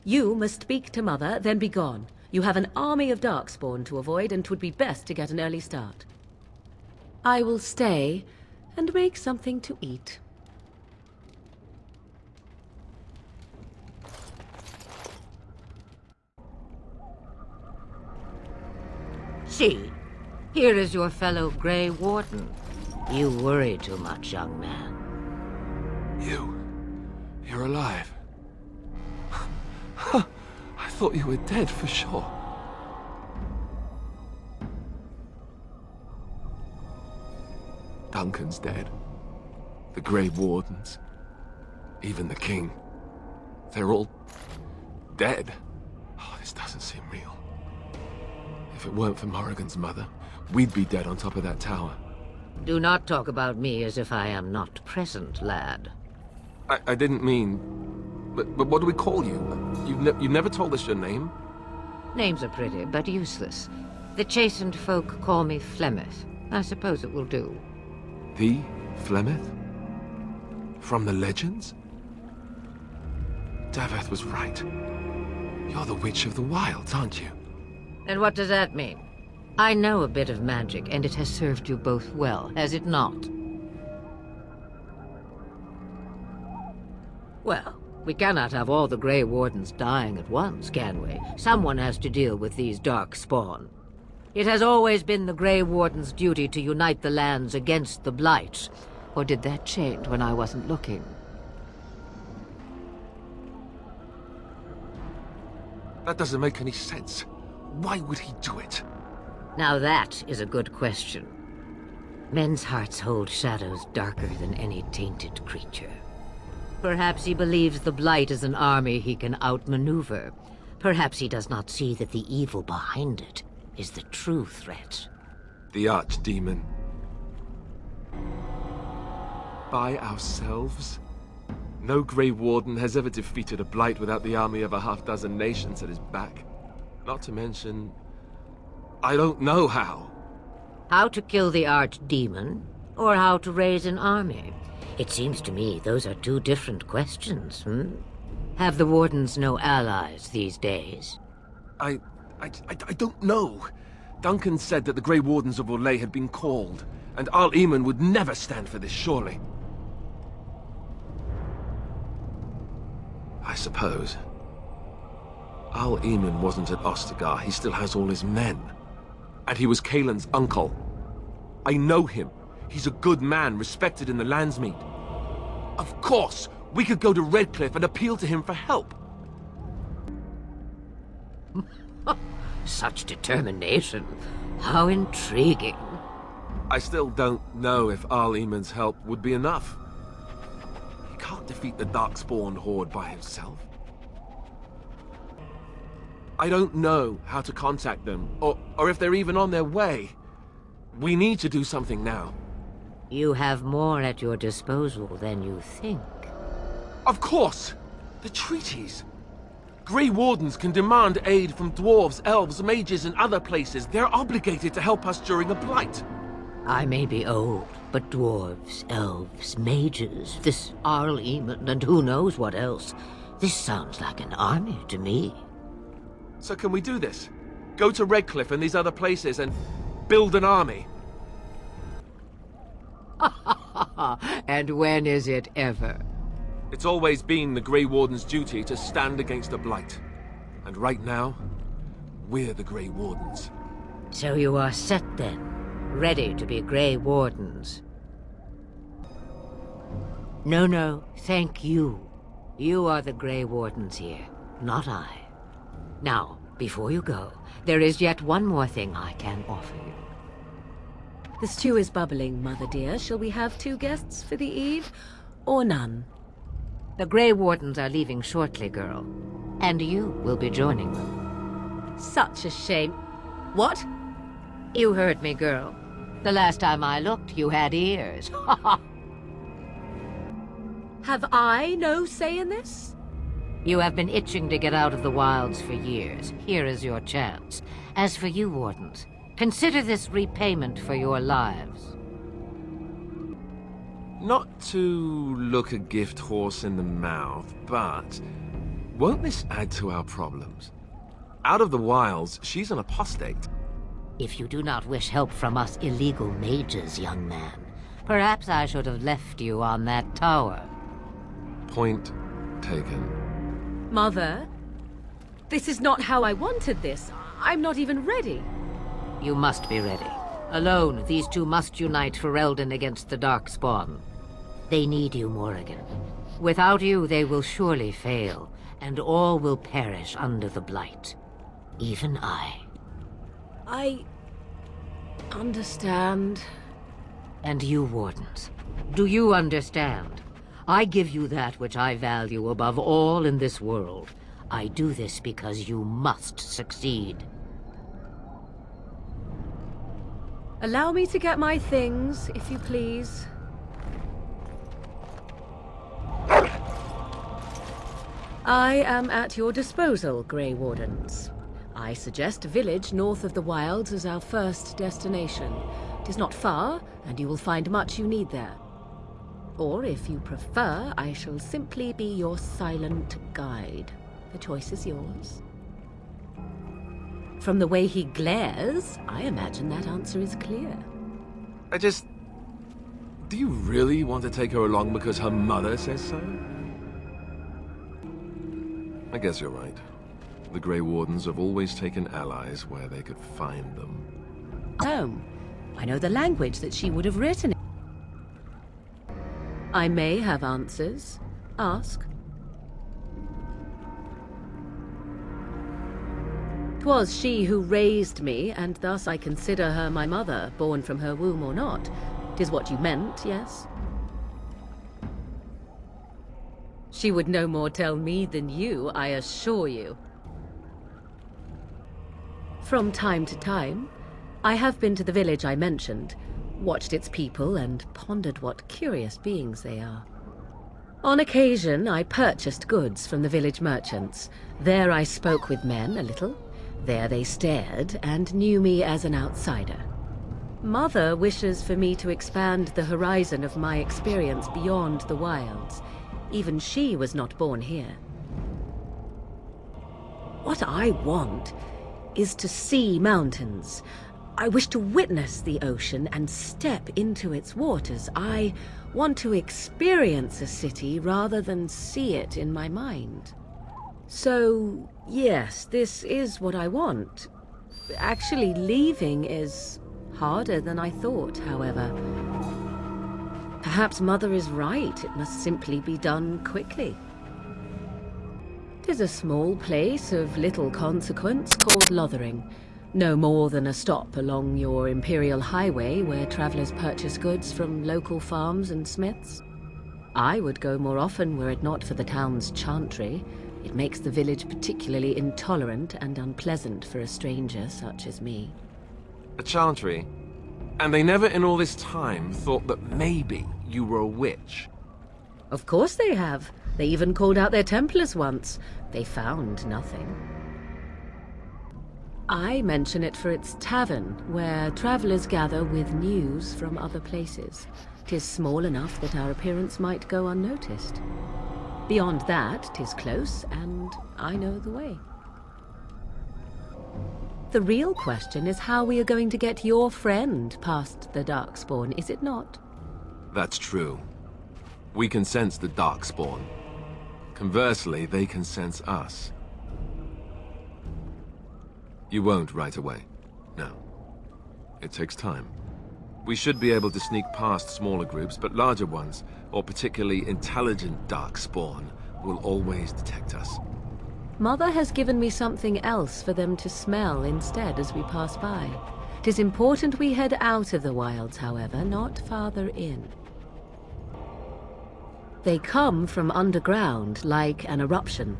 You must speak to Mother, then be gone. You have an army of Darkspawn to avoid, and 'twould be best to get an early start. I will stay and make something to eat. See, here is your fellow Grey Warden. You worry too much, young man. You're alive. I thought you were dead for sure. Duncan's dead. The Grey Wardens. Even the King. They're all dead. Oh, this doesn't seem real. If it weren't for Morrigan's mother, we'd be dead on top of that tower. Do not talk about me as if I am not present, lad. I didn't mean... But what do we call you? You've never told us your name? Names are pretty, but useless. The chastened folk call me Flemeth. I suppose it will do. The Flemeth? From the legends? Daveth was right. You're the Witch of the Wilds, aren't you? And what does that mean? I know a bit of magic, and it has served you both well, has it not? Well, we cannot have all the Grey Wardens dying at once, can we? Someone has to deal with these dark spawn. It has always been the Grey Warden's duty to unite the lands against the Blight. Or did that change when I wasn't looking? That doesn't make any sense. Why would he do it? Now that is a good question. Men's hearts hold shadows darker than any tainted creature. Perhaps he believes the Blight is an army he can outmaneuver. Perhaps he does not see that the evil behind it is the true threat. The Archdemon. By ourselves? No Grey Warden has ever defeated a Blight without the army of a half-dozen nations at his back. Not to mention... I don't know how. How to kill the Archdemon, or how to raise an army? It seems to me those are two different questions, Have the Wardens no allies these days? I don't know. Duncan said that the Grey Wardens of Orlais had been called, and Arl Eamon would never stand for this, surely. I suppose. Arl Eamon wasn't at Ostagar. He still has all his men. And he was Kaelin's uncle. I know him. He's a good man, respected in the Landsmeet. Of course, we could go to Redcliffe and appeal to him for help. Such determination. How intriguing. I still don't know if Arl Eamon's help would be enough. He can't defeat the Darkspawn horde by himself. I don't know how to contact them, or if they're even on their way. We need to do something now. You have more at your disposal than you think. Of course! The treaties! Grey Wardens can demand aid from dwarves, elves, mages, and other places. They're obligated to help us during a blight. I may be old, but dwarves, elves, mages, this Arl Eamon, and who knows what else. This sounds like an army to me. So can we do this? Go to Redcliffe and these other places and build an army? And when is it ever? It's always been the Grey Warden's duty to stand against the Blight. And right now, we're the Grey Wardens. So you are set then, ready to be Grey Wardens. No, thank you. You are the Grey Wardens here, not I. Now, before you go, there is yet one more thing I can offer you. The stew is bubbling, Mother dear. Shall we have 2 guests for the eve, or none? The Grey Wardens are leaving shortly, girl. And you will be joining them. Such a shame. What? You heard me, girl. The last time I looked, you had ears. Have I no say in this? You have been itching to get out of the wilds for years. Here is your chance. As for you, Wardens, consider this repayment for your lives. Not to look a gift horse in the mouth, but Won't this add to our problems? Out of the wilds, she's an apostate. If you do not wish help from us illegal mages, young man, perhaps I should have left you on that tower. Point taken. Mother, this is not how I wanted this. I'm not even ready. You must be ready. Alone, these two must unite Ferelden against the Darkspawn. They need you, Morrigan. Without you, they will surely fail, and all will perish under the Blight. Even I. I understand. And you, Wardens. Do you understand? I give you that which I value above all in this world. I do this because you must succeed. Allow me to get my things, if you please. I am at your disposal, Grey Wardens. I suggest a village north of the wilds as our first destination. It is not far, and you will find much you need there. Or, if you prefer, I shall simply be your silent guide. The choice is yours. From the way he glares, I imagine that answer is clear. Do you really want to take her along because her mother says so? I guess you're right. The Grey Wardens have always taken allies where they could find them. Home. I know the language that she would have written. I may have answers. Ask. 'Twas she who raised me, and thus I consider her my mother, born from her womb or not. 'Tis what you meant, yes? She would no more tell me than you, I assure you. From time to time, I have been to the village I mentioned, watched its people, and pondered what curious beings they are. On occasion, I purchased goods from the village merchants. There I spoke with men a little. There they stared and knew me as an outsider. Mother wishes for me to expand the horizon of my experience beyond the wilds. Even she was not born here. What I want is to see mountains. I wish to witness the ocean and step into its waters. I want to experience a city rather than see it in my mind. So, yes, this is what I want. Actually, leaving is harder than I thought, however. Perhaps Mother is right. It must simply be done quickly. 'Tis a small place of little consequence called Lothering. No more than a stop along your Imperial Highway where travelers purchase goods from local farms and smiths. I would go more often were it not for the town's chantry. It makes the village particularly intolerant and unpleasant for a stranger such as me. A chantry? And they never in all this time thought that maybe you were a witch? Of course they have. They even called out their Templars once. They found nothing. I mention it for its tavern, where travelers gather with news from other places. 'Tis small enough that our appearance might go unnoticed. Beyond that, 'tis close, and I know the way. The real question is how we are going to get your friend past the Darkspawn, is it not? That's true. We can sense the Darkspawn. Conversely, they can sense us. You won't right away. No. It takes time. We should be able to sneak past smaller groups, but larger ones, or particularly intelligent Darkspawn, will always detect us. Mother has given me something else for them to smell instead as we pass by. 'Tis important we head out of the wilds, however, not farther in. They come from underground, like an eruption.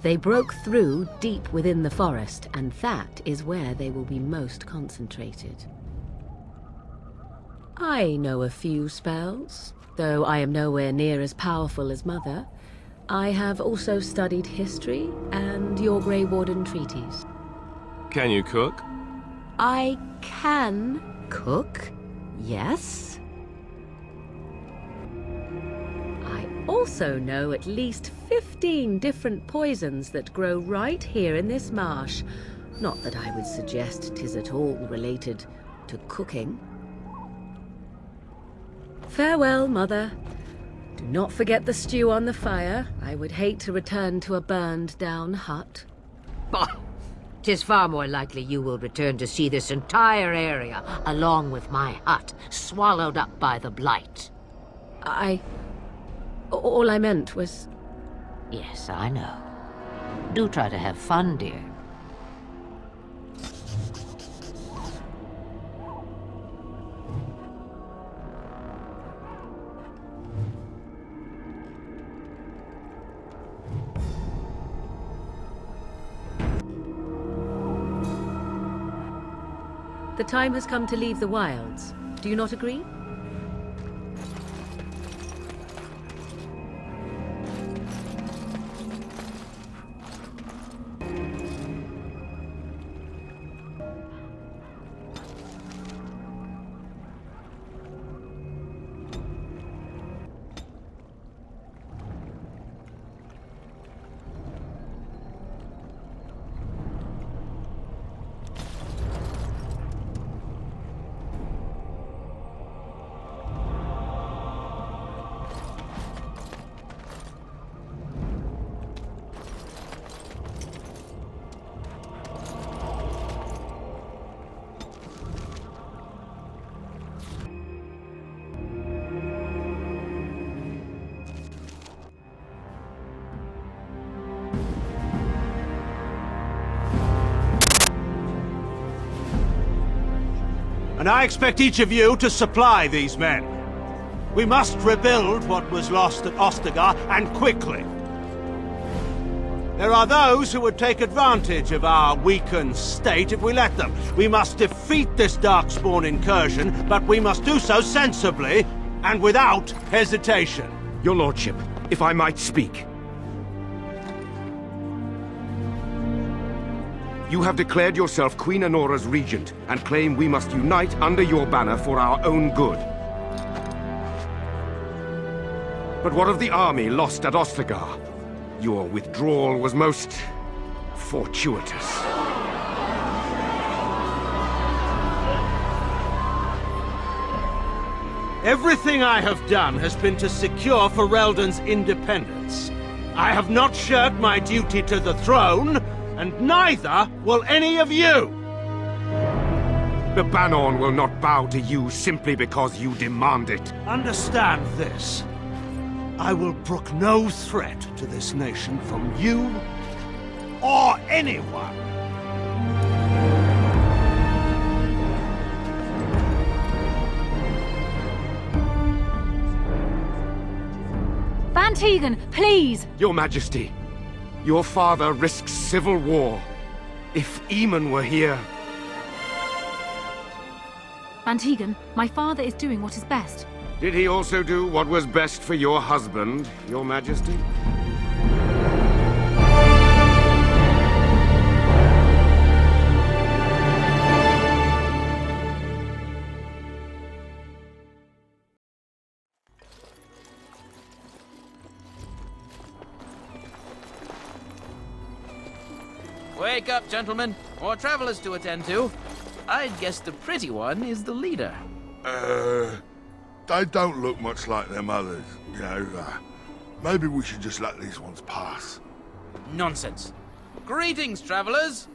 They broke through deep within the forest, and that is where they will be most concentrated. I know a few spells, though I am nowhere near as powerful as Mother. I have also studied history and your Grey Warden treaties. Can you cook? I can cook, yes. I also know at least 15 different poisons that grow right here in this marsh. Not that I would suggest 'tis at all related to cooking. Farewell, Mother. Do not forget the stew on the fire. I would hate to return to a burned-down hut. Bah! 'Tis far more likely you will return to see this entire area, along with my hut, swallowed up by the blight. All I meant was... Yes, I know. Do try to have fun, dear. The time has come to leave the wilds. Do you not agree? And I expect each of you to supply these men. We must rebuild what was lost at Ostagar, and quickly. There are those who would take advantage of our weakened state if we let them. We must defeat this Darkspawn incursion, but we must do so sensibly and without hesitation. Your Lordship, if I might speak. You have declared yourself Queen Honora's regent, and claim we must unite under your banner for our own good. But what of the army lost at Ostagar? Your withdrawal was most... fortuitous. Everything I have done has been to secure Ferelden's independence. I have not shirked my duty to the throne, and neither will any of you! The Banon will not bow to you simply because you demand it. Understand this. I will brook no threat to this nation from you or anyone. Van Tegan, please! Your Majesty, your father risks civil war. If Eamon were here... Van Tegan, my father is doing what is best. Did he also do what was best for your husband, Your Majesty? Wake up, gentlemen. More travelers to attend to. I'd guess the pretty one is the leader. They don't look much like them others, you know. Maybe we should just let these ones pass. Nonsense. Greetings, travelers.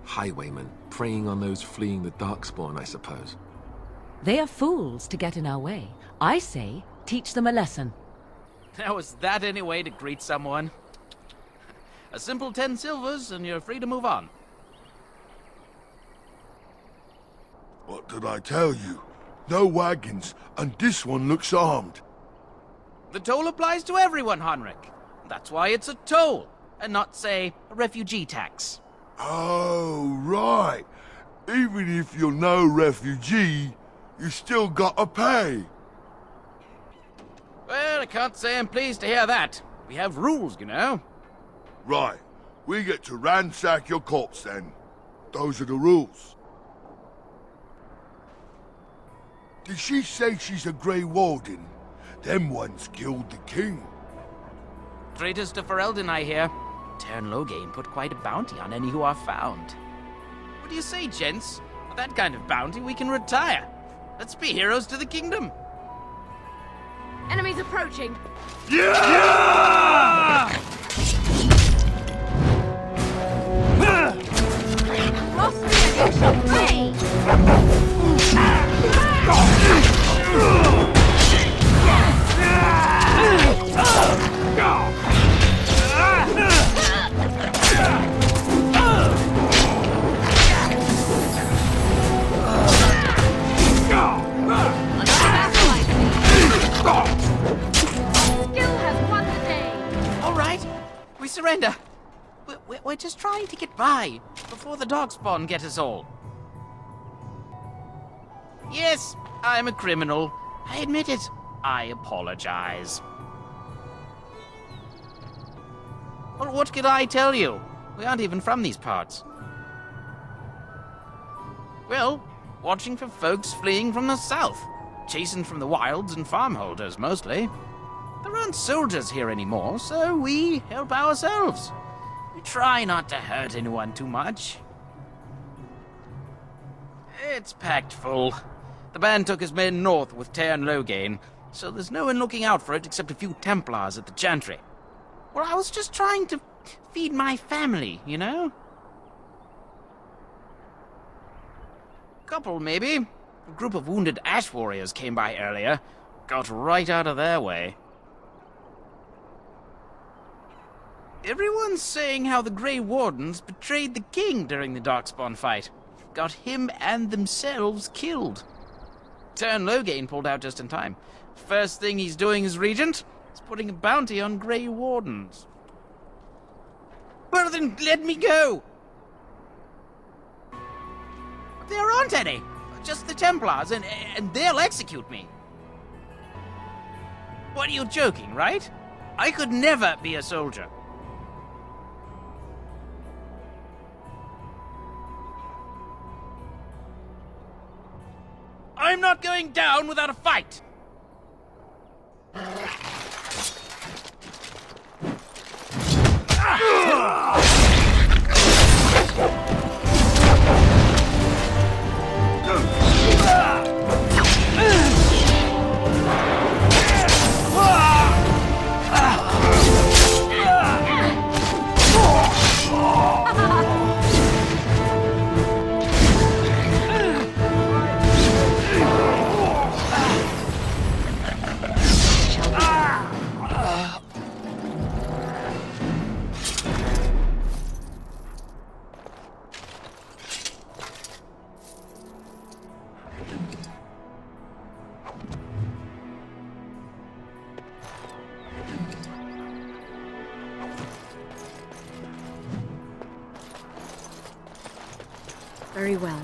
Highwaymen, preying on those fleeing the Darkspawn, I suppose. They are fools to get in our way. I say, teach them a lesson. Now, is that any way to greet someone? A simple 10 silvers, and you're free to move on. What did I tell you? No wagons, and this one looks armed. The toll applies to everyone, Henrik. That's why it's a toll, and not, say, a refugee tax. Oh, right. Even if you're no refugee, you still gotta pay. Well, I can't say I'm pleased to hear that. We have rules, you know. Right. We get to ransack your corpse then. Those are the rules. Did she say she's a Grey Warden? Them ones killed the king. Traitors to Ferelden, I hear. Tern Loghain put quite a bounty on any who are found. What do you say, gents? With that kind of bounty, we can retire. Let's be heroes to the kingdom. Enemies approaching. Lost the enemy. Skill has won the day. All right, we surrender. We're just trying to get by before the Darkspawn get us all. Yes, I'm a criminal. I admit it. I apologize. Well, what could I tell you? We aren't even from these parts. Well, watching for folks fleeing from the south. Chasing from the wilds and farmholders, mostly. There aren't soldiers here anymore, so we help ourselves. We try not to hurt anyone too much. It's packed full. The band took his men north with Tern Loghain, so there's no one looking out for it except a few Templars at the Chantry. Well, I was just trying to feed my family, you know? Couple, maybe. A group of wounded ash warriors came by earlier. Got right out of their way. Everyone's saying how the Grey Wardens betrayed the king during the Darkspawn fight. Got him and themselves killed. Tern Loghain pulled out just in time. First thing he's doing as regent is putting a bounty on Grey Wardens. Well then, let me go! There aren't any. Just the Templars, and they'll execute me. What, are you joking, right? I could never be a soldier. I'm not going down without a fight! Very well.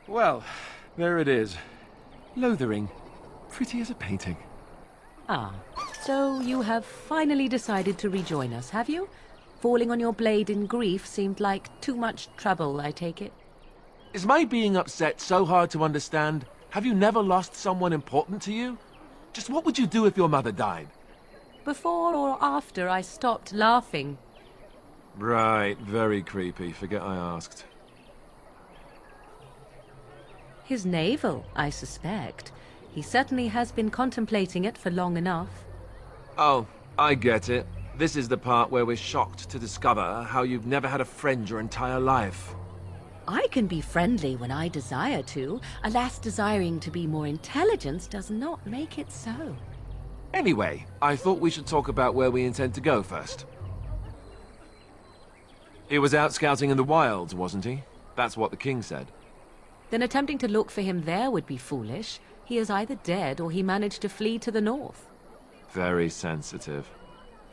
Well, there it is. Lothering. Pretty as a painting. Ah, so you have finally decided to rejoin us, have you? Falling on your blade in grief seemed like too much trouble, I take it. Is my being upset so hard to understand? Have you never lost someone important to you? Just what would you do if your mother died? Before or after I stopped laughing. Right, very creepy. Forget I asked. His navel, I suspect. He certainly has been contemplating it for long enough. Oh, I get it. This is the part where we're shocked to discover how you've never had a friend your entire life. I can be friendly when I desire to. Alas, desiring to be more intelligent does not make it so. Anyway, I thought we should talk about where we intend to go first. He was out scouting in the wilds, wasn't he? That's what the king said. Then attempting to look for him there would be foolish. He is either dead or he managed to flee to the north. Very sensitive.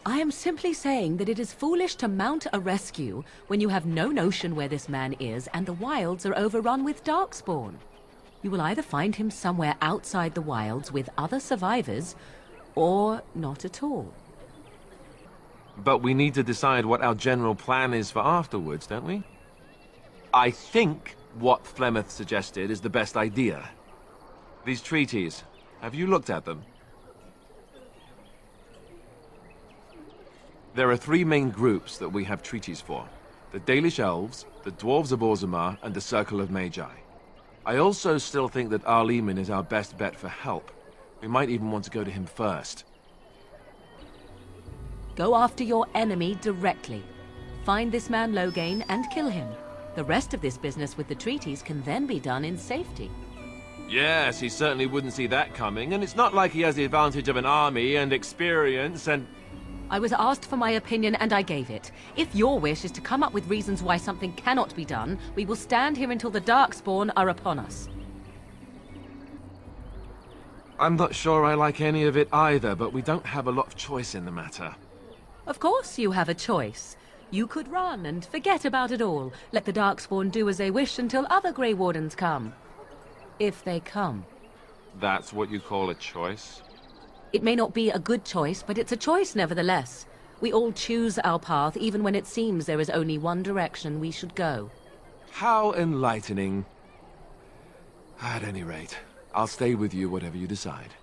I am simply saying that it is foolish to mount a rescue when you have no notion where this man is and the wilds are overrun with darkspawn. You will either find him somewhere outside the wilds with other survivors, or not at all. But we need to decide what our general plan is for afterwards, don't we? I think what Flemeth suggested is the best idea. These treaties, have you looked at them? There are three main groups that we have treaties for. The Dalish Elves, the Dwarves of Orzammar, and the Circle of Magi. I also still think that Arleman is our best bet for help. We might even want to go to him first. Go after your enemy directly. Find this man Loghain and kill him. The rest of this business with the treaties can then be done in safety. Yes, he certainly wouldn't see that coming, and it's not like he has the advantage of an army and experience and... I was asked for my opinion and I gave it. If your wish is to come up with reasons why something cannot be done, we will stand here until the Darkspawn are upon us. I'm not sure I like any of it either, but we don't have a lot of choice in the matter. Of course you have a choice. You could run and forget about it all. Let the Darkspawn do as they wish until other Grey Wardens come. If they come. That's what you call a choice? It may not be a good choice, but it's a choice nevertheless. We all choose our path, even when it seems there is only one direction we should go. How enlightening. At any rate, I'll stay with you whatever you decide.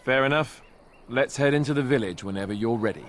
Fair enough. Let's head into the village whenever you're ready.